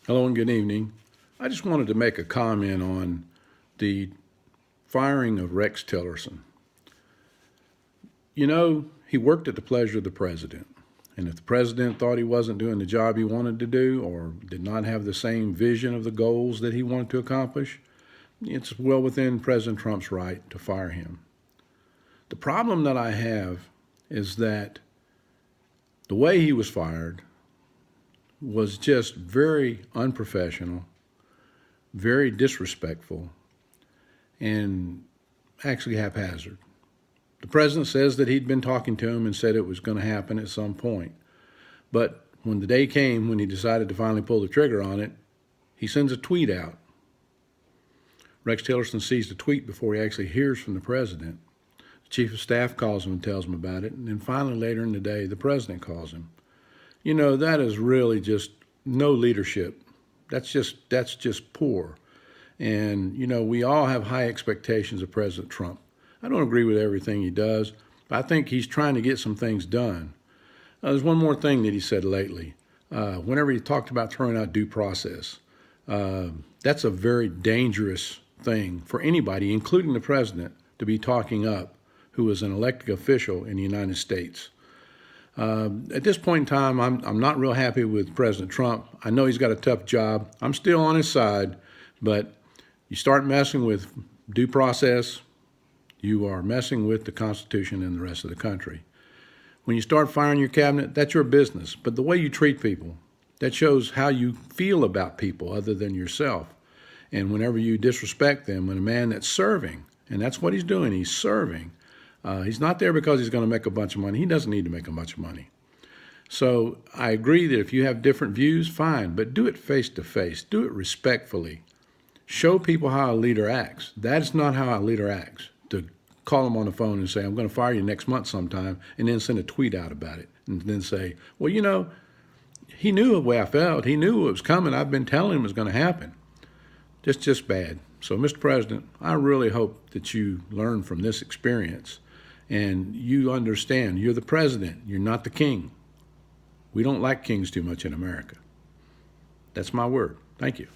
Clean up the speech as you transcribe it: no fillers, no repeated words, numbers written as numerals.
Hello and good evening. I just wanted to make a comment on the firing of Rex Tillerson. You know, he worked at the pleasure of the president. And if the president thought he wasn't doing the job he wanted to do or did not have the same vision of the goals that he wanted to accomplish, it's well within President Trump's right to fire him. The problem that I have is that the way he was fired was just very unprofessional, very disrespectful, and actually haphazard. The president says that he'd been talking to him and said it was going to happen at some point. But when the day came when he decided to finally pull the trigger on it, he sends a tweet out. Rex Tillerson sees the tweet before he actually hears from the president. The chief of staff calls him and tells him about it. And then finally later in the day, the president calls him. You know, that is really just no leadership. That's just poor. And, you know, we all have high expectations of President Trump. I don't agree with everything he does, but I think he's trying to get some things done. There's one more thing that he said lately. Whenever he talked about throwing out due process, that's a very dangerous thing for anybody, including the president, to be talking up who is an elected official in the United States. At this point in time, I'm not real happy with President Trump. I know he's got a tough job. I'm still on his side, but you start messing with due process, you are messing with the Constitution and the rest of the country. When you start firing your cabinet, that's your business. But the way you treat people, that shows how you feel about people other than yourself. And whenever you disrespect them, when a man that's serving, and that's what he's doing, he's serving, he's not there because he's going to make a bunch of money. He doesn't need to make a bunch of money. So I agree that if you have different views, fine, but do it face to face. Do it respectfully. Show people how a leader acts. That's not how a leader acts, to call them on the phone and say, I'm going to fire you next month sometime, and then send a tweet out about it, and then say, well, you know, he knew the way I felt. He knew it was coming. I've been telling him it was going to happen. Just bad. So, Mr. President, I really hope that you learn from this experience and you understand you're the president. You're not the king. We don't like kings too much in America. That's my word. Thank you.